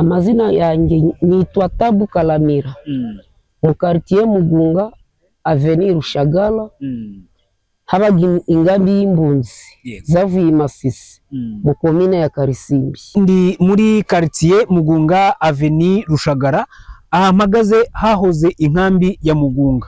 Amazina yanjye nitwa Tabu Kalamira. Mu quartier Mugunga Avenue Rushagala. Habaga ingambi y'impunzi zavuye Masisi mu komine ya Karisimbi. Ndi muri quartier Mugunga Avenue Rushagara, ahamagaze hahoze inkambi ya Mugunga.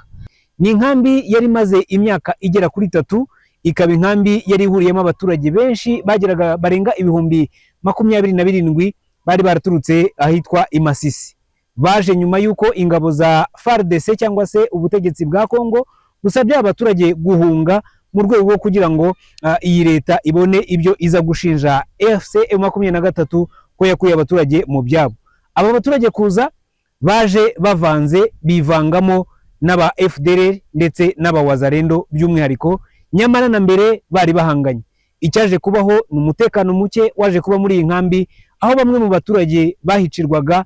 Ni inkambi yari maze imyaka igera kuri 3, ikaba inkambi yari ihuriyemo abaturage benshi bageraga barenga ibihumbi 27 bari baraturutse ahitwa Masisi. Baje nyuma yuko ingabo za FARDC cyangwa se ubutegetsi bwa Kongo busabye abaturage guhunga mu rwego rwo kugira ngo iyi leta ibone ibyo iza gushinja FC23 ko yakuye abaturage mu byabo. Aba baturage kuza baje bavanze bivangamo n'aba FDLR ndetse n'aba Wazalendo by'umwihariko, nyamara na mbere bari bahanganye. Icyaje kubaho ni umutekano muke waje kuba muri iyi nkambi, aho bamwe mu baturage bahicirwaga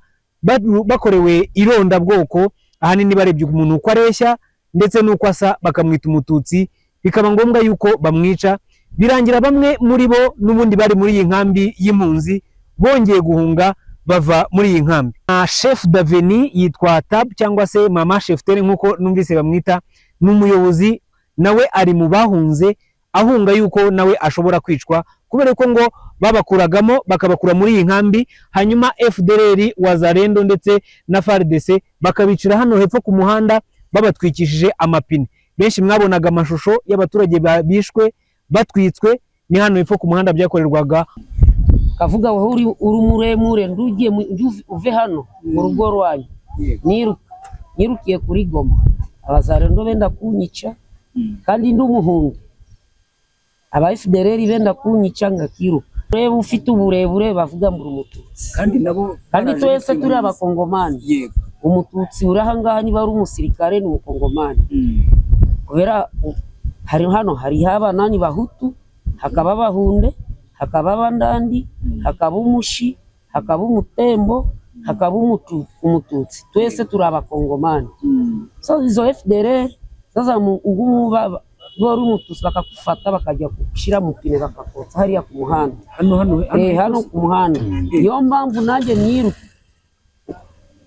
bakorewe ironda bwoko, ahanini barebye umuntu uko areshya ndetse n'uko asa bakamwita umututsi, bikaba ngombwa yuko bamwica. Birangira bamwe muri bo n'ubundi bari muri iyi nkambi y'impunzi bongeye guhunga bava muri iyi nkambi. Chef d'Avenue yitwa Tab cyangwa se Mama Chef Tere nkuko numvise bamwita, n'umuyobozi nawe ari mu bahunze, ahunga yuko nawe ashobora kwicwa kubera ko ngo babakuragamo bakabakura muri iyi nkambi, hanyuma FDLR, Wazalendo ndetse na FARDC bakabicira hano hepfo ku muhanda babatwikishije amapine. Benshi mwabonaga amashusho y'abaturage bishwe batwitswe, ni hano hepfo ku muhanda byakorerwaga. Kavuga wowe uri muremure ndugiye uve hano mu rugo rwanyu, nirukiye kuri Goma, Abazalendo benda kunyica kandi ndi umuhungu, aba FDLR benda kunyica ngakiruka. Reba ufite uburebure bavuga muri umututsi, kandi twese turi abakongomani. Umututsi urahangaha niba ari umusirikare ni umukongomani, kubera hari abanani Bahutu, hakaba Bahunde, hakaba Bandandi, hakaba Umushi, hakaba Umutembo, hakaba umututsi. Twese turi abakongomani. So izo FDLR sasa ugumu bari umututsi bakakufata bakajya kushira mu pine bakakotsa hariya ku muhanda hano ku muhanda. Niyo mpamvu nanjye niruka,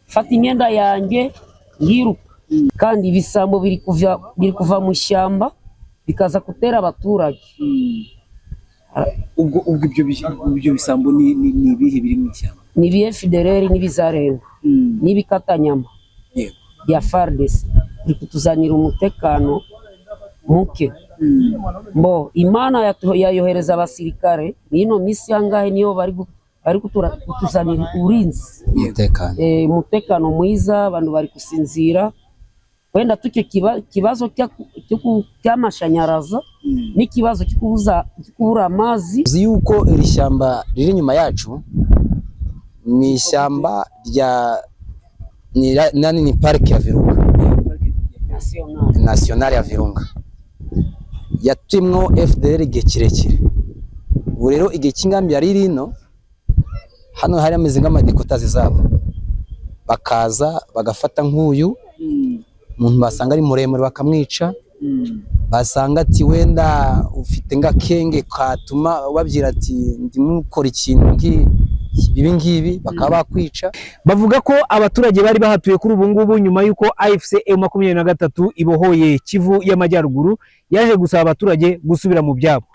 fata imyenda yanjye ngiruka, kandi ibisambo biri kuva mu shyamba bikaza gutera abaturage. Ubwo ibyo bisambo ni ibihe biri mu shyamba? Ni FDLR n'ibizarendo n'ibikatanyama ya FARDC biri kutuzanira umutekano muke. Mbo Imana yayohereza abasirikare nino misi yangahe niyo bari kutuzanira uburinzi, umutekano mwiza, abantu bari kusinzira. Wenda tuke kibazo cy'amashanyarazi n'ikibazo cy'ukubura amazi. Uzi yuko iri shyamba riri nyuma yacu ni ishyamba rya ni parike ya Virunga nationale ya Virunga, yatumwo FDLR igihe kirekire. Ubu rero igihe cy'ingambi yari rino hano hari ameze nk'amadikotazi zabo, bakaza bagafata nk'uyu umuntu basanga ari muremure bakamwica, basanga ati wenda ufite ngakenge katuma babyira ati ndimukora ikintu ibi ngibi bakaba bakwica. Bavuga ko abaturage bari bahatuye kuri ubu ngubu nyuma yuko AFC M23 ibohoye Kivu y'Amajyaruguru yaje gusaba abaturage gusubira mu byabo.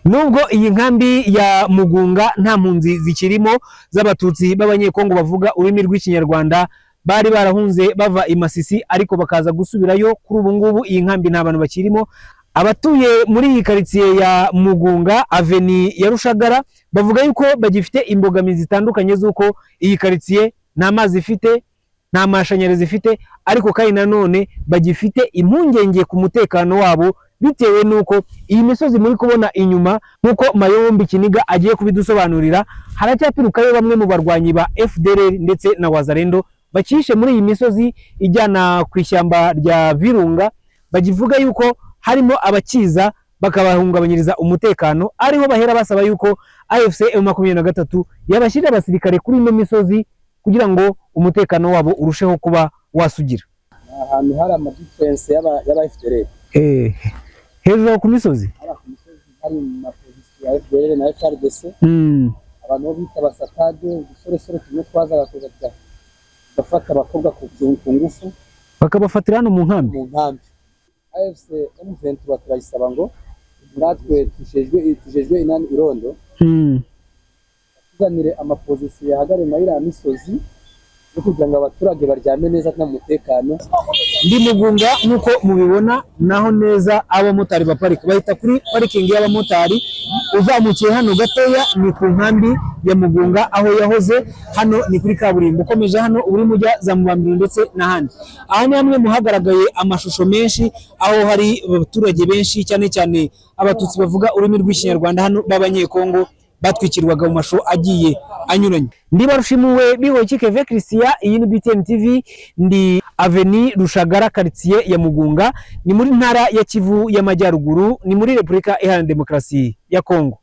Nubwo iyi nkambi ya Mugunga nta mpunzi zikirimo z'abatutsi b'abanyekongo bavuga ururimi rw'ikinyarwanda, bari barahunze bava Masisi ariko bakaza gusubirayo. Kuri ubu ngubu iyi nkambi nta bantu bakirimo. Abatuye muri iyi quartier ya Mugunga Avenue ya Rushagara bavuga yuko bagifite imbogamizi zitandukanye z'uko iyi quartier nta mazi ifite, nta mashanyarazi ifite, ariko kandi nanone bagifite impungenge ku mutekano wabo bitewe nuko iyi misozi muri kubona inyuma, nkuko Mayombi Kiniga agiye kubidusobanurira, haracyaturukayo bamwe mu barwanyi ba FDLR ndetse na Wazalendo bacishe muri iyi misozi ijyana ku ishyamba rya Virunga. Bagivuga yuko harimo abakiza bakabahungabanyiriza umutekano, ariho bahera basaba yuko AFC M23 yabashyira abasirikare kuri ino misozi kugira ngo umutekano wabo urusheho kuba wasugira. Ahantu hari ama defense y'aba FDLR hejuru ku misozi hari ama position ya FDLR na FARDC, abantu bo bita basatade udusoresore tumwe twazaga kujya gafata abakobwa ku ngufu bakabafatira hano mu nkambi. AFC M23 turayisaba ngo natwe tujejwe inani irondo tuzanire amapozisiyo yahagare mayira misozi yo kugira ngo abaturage baryame neza nta mutekano. Ndi Mugunga nkuko mubibona naho neza abamotari baparika bahita kuri parikingi y'abamotari, uzamukiye hano gatoya ni ku nkambi ya Mugunga aho yahoze, hano ni kuri kaburimbo ukomeje hano uri mujya za Mubambiro ndetse n'ahandi. Aha ni hamwe muhagaragaye amashusho menshi aho hari abaturage benshi cyane cyane abatutsi bavuga ururimi rw'Ikinyarwanda hano b'Abanyekongo batwikirwaga mu masho agiye anyuranye. Ndibarushimuwe Bihoyiki Keve Christian, iyi ni BTN TV, ndi Avenue Rushagara quartier ya Mugunga, ni muri ntara ya Kivu y'Amajyaruguru, ni muri Repubulika Iharanira Demokarasi ya Kongo.